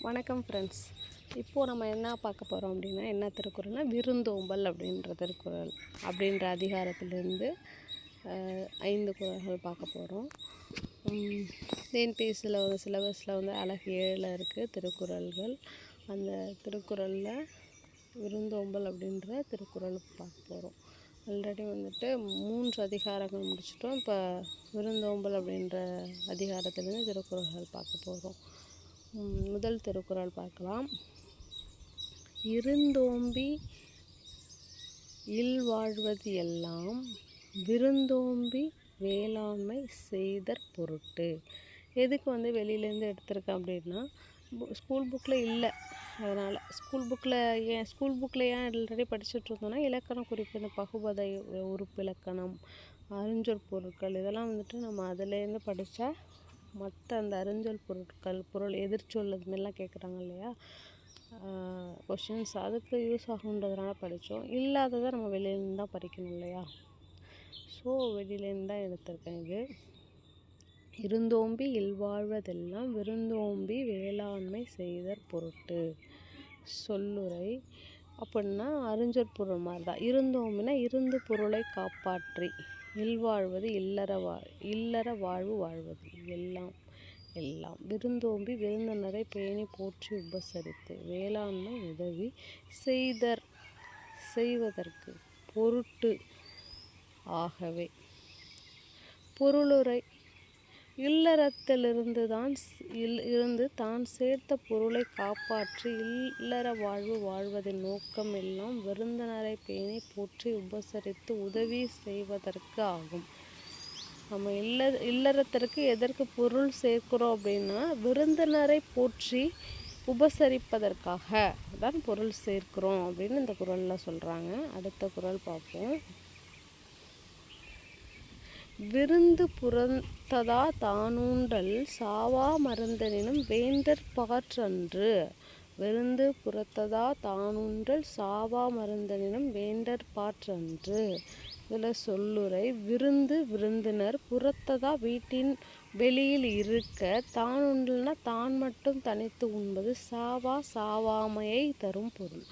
வணக்கம் ஃப்ரெண்ட்ஸ். இப்போது நம்ம என்ன பார்க்க போகிறோம் அப்படின்னா, என்ன திருக்குறள்னால் விருந்தோம்பல் அப்படின்ற திருக்குறள் அப்படின்ற அதிகாரத்திலேருந்து 5 குறள்கள் பார்க்க போகிறோம். டிஎன்பிஎஸ்சியில் ஒரு சிலபஸில் அழகு 7 இருக்குது திருக்குறள்கள். அந்த திருக்குறளில் விருந்தோம்பல் அப்படின்ற திருக்குறள் பார்க்க போகிறோம். ஆல்ரெடி 3 அதிகாரங்கள் முடிச்சிட்டோம். இப்போ விருந்தோம்பல் அப்படின்ற அதிகாரத்திலேருந்து திருக்குறள்கள் பார்க்க போகிறோம். முதல் திருக்குறள் பார்க்கலாம். இருந்தோம்பி இல்வாழ்வது எல்லாம் விருந்தோம்பி வேளாண்மை செய்தற் பொருட்டு. எதுக்கு வெளியிலேருந்து எடுத்திருக்கேன் அப்படின்னா, ஸ்கூல் புக்கில் இல்லை. அதனால் ஸ்கூல் புக்கில் ஏன் ஆல்ரெடி படிச்சுட்ருக்கோன்னா, இலக்கண குறிப்பு, இந்த பகுபதை உறுப்பு இலக்கணம், அறிஞ்சொற் பொருட்கள் இதெல்லாம் நம்ம அதிலேருந்து படித்தா மற்ற அந்த அறிஞ்சொல் பொருள் எதிர்ச்சொல் அதுமாரிலாம் கேட்குறாங்க இல்லையா, கொஷின்ஸ் அதுக்கு யூஸ் ஆகுன்றதுனால படித்தோம். இல்லாததை நம்ம வெளியிலேருந்து தான் படிக்கணும் இல்லையா. ஸோ வெளியிலேருந்து தான் எடுத்திருக்கேன். இது இருந்தோம்பி இல்வாழ்வதெல்லாம் விருந்தோம்பி வேளாண்மை செய்தற் பொருட்டு. சொல்லுரை அப்படின்னா அறிஞ்சொற் பொருள் மாதிரி தான். இருந்தோம்பினா இருந்து பொருளை காப்பாற்றி, இல்வாழ்வது இல்லற வாழ்வு வாழ்வது, எல்லாம் விருந்தோம்பி விருந்தினரை பேணி போற்றி உபசரித்து, வேளாண்மை உதவி செய்வதற்கு பொருட்டு. ஆகவே பொருளுரை இல்லறத்திலிருந்து தான் சேர்த்த பொருளை காப்பாற்றி இல்லற வாழ்வு வாழ்வதின் நோக்கம் எல்லாம் விருந்தினரை பேணி போற்றி உபசரித்து உதவி செய்வதற்கு ஆகும். நம்ம இல்லறத்திற்கு எதற்கு பொருள் சேர்க்கிறோம் அப்படின்னா, விருந்தினரை போற்றி உபசரிப்பதற்காக தான் பொருள் சேர்க்கிறோம் அப்படின்னு இந்த குறளில் சொல்கிறாங்க. அடுத்த குறள் பார்ப்போம். விருந்து புறத்ததா தானூண்டல் சாவா மருந்தனினும் வேண்டற் பாற்றன்று. விருந்து புறத்ததா தானூண்டல் சாவா மருந்தனினும் வேண்டற் பாற்றன்று. இதில் சொல்லுரை விருந்தினர் புறத்ததா வீட்டின் வெளியில் இருக்க, தானுண்டல்னா தான் மட்டும் தனித்து உண்பது, சாவாமையை தரும் பொருள்.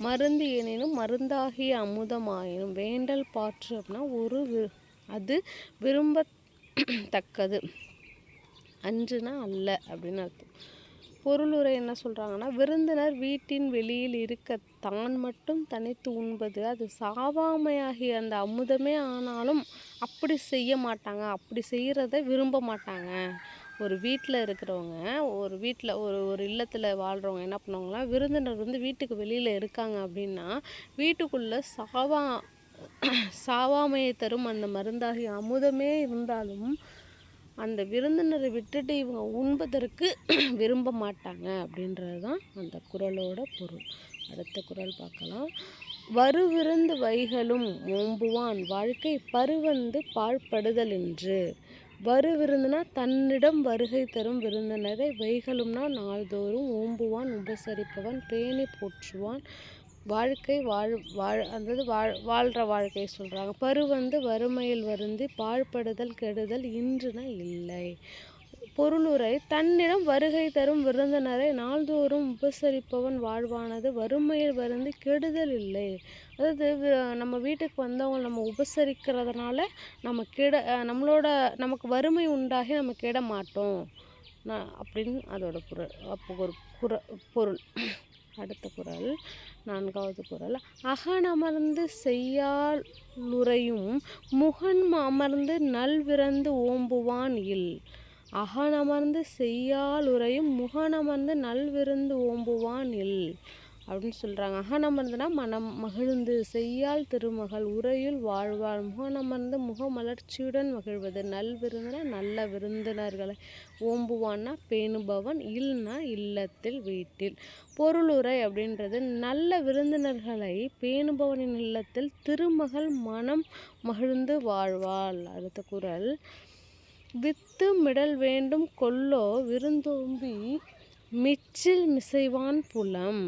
மருந்து எனினும் மருந்தாகிய அமுதமாயினும் வேண்டல் பாற்று அப்படின்னா அது விரும்பத்தக்கது அன்றுனா அல்ல அப்படின்னு அர்த்தம். பொருளுரை என்ன சொல்கிறாங்கன்னா, விருந்தினர் வீட்டின் வெளியில் இருக்க தான் மட்டும் தனித்து உண்பது அது சாவாமையாகிய அந்த அமுதமே ஆனாலும் அப்படி செய்ய மாட்டாங்க, அப்படி செய்கிறத விரும்ப மாட்டாங்க. ஒரு வீட்டில் இருக்கிறவங்க, ஒரு இல்லத்தில் வாழ்கிறவங்க என்ன பண்ணுவாங்கன்னா, விருந்தினர் வீட்டுக்கு வெளியில் இருக்காங்க அப்படின்னா, வீட்டுக்குள்ளே சாவாமையை தரும் அந்த மருந்தாகிய அமுதமே இருந்தாலும் அந்த விருந்தினரை விட்டுட்டு இவங்க உண்பதற்கு விரும்ப மாட்டாங்க அப்படின்றது தான் அந்த குறளோட பொருள். அடுத்த குறள் பார்க்கலாம். வருவிருந்து வைகளும் ஓம்புவான் வாழ்க்கை பருவந்து பாழ்படுதல் என்று. வருவிருந்துனா தன்னிடம் வருகை தரும் விருந்தினரை, வைகளும்னா நாள்தோறும், ஓம்புவான் உபசரிப்பவன், பேணி போற்றுவான் வாழ்க்கை வாழ்கிற வாழ்க்கையை சொல்கிறாங்க. பருவந்து வறுமையில் வருந்தி பாழ்படுதல் கெடுதல் இன்றுனா இல்லை. பொருளுரை தன்னிடம் வருகை தரும் விருந்தினரை நாள்தோறும் உபசரிப்பவன் வாழ்வானது வறுமையில் வருந்தி கெடுதல் இல்லை. அதாவது நம்ம வீட்டுக்கு வந்தவங்க நம்ம உபசரிக்கிறதுனால நமக்கு வறுமை உண்டாகி நம்ம கெட மாட்டோம் அப்படின்னு அதோட பொருள். அடுத்த குறள் 4வது குறள். அகனமர்ந்து செய்யாளுரையும் முகன் அமர்ந்து நல்விரந்து ஓம்புவான் இல். அகனமர்ந்து செய்யாளுரையும் முகனமர்ந்து நல்விருந்து ஓம்புவான் இல் அப்படின்னு சொல்கிறாங்க. அகனமர்ந்துனா மனம் மகிழ்ந்து, செய்யால் திருமகள், உரையுள் வாழ்வாள், முகனமர்ந்து முகமலர்ச்சியுடன் மகிழ்வது, நல்விருந்தினா நல்ல விருந்தினர்களை, ஓம்புவான்னா பேணுபவன், இல்னா இல்லத்தில் வீட்டில். பொருளுரை அப்படின்றது நல்ல விருந்தினர்களை பேணுபவனின் இல்லத்தில் திருமகள் மனம் மகிழ்ந்து வாழ்வாள். அடுத்த குறள். வித்து மிடல் வேண்டும் கொல்லோ விருந்தோம்பி மிச்சில் மிசைவான் புலம்.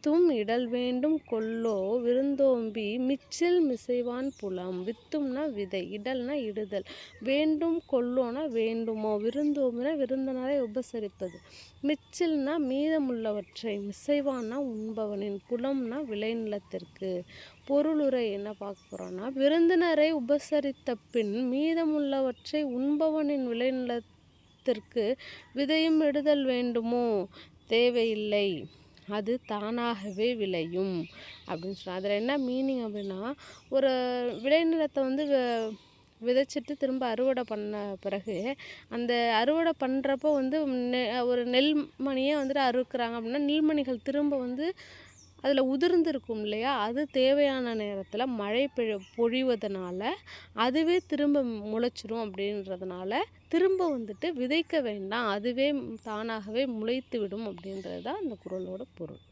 வித்தும் இடல் வேண்டும் கொல்லோ விருந்தோம்பி மிச்சில் மிசைவான் புலம். வித்தும்னா விதை, இடல்னா இடுதல், வேண்டும் கொல்லோனா வேண்டுமோ, விருந்தோம்பினா விருந்தினரை உபசரிப்பது, மிச்சில்னா மீதமுள்ளவற்றை, மிசைவான்னா உண்பவனின், புலம்னா விளைநிலத்திற்கு. பொருளுரை என்ன பார்க்க போகிறோன்னா, விருந்தினரை உபசரித்த பின் மீதமுள்ளவற்றை உண்பவனின் விளைநிலத்திற்கு விதையும் இடுதல் வேண்டுமோ, தேவையில்லை, அது தானாகவே விளையும் அப்படின்னு சொல்கிறாங்க. அதில் என்ன மீனிங் அப்படின்னா, ஒரு விளைநிலத்தை வந்து விதைச்சிட்டு திரும்ப அறுவடை பண்ண பிறகு அந்த அறுவடை பண்ணுறப்போ வந்து ஒரு நெல்மணியே வந்துட்டு அறுக்குறாங்க அப்படின்னா, நெல்மணிகள் திரும்ப வந்து அதில் உதிர்ந்திருக்கும் இல்லையா, அது தேவையான நேரத்தில் மழை பொழிவதனால அதுவே திரும்ப முளைச்சிரும். அப்படின்றதுனால திரும்ப வந்துட்டு விதைக்க வேண்டாம், அதுவே தானாகவே முளைத்து விடும் அப்படின்றது தான் இந்த குறளோட பொருள்.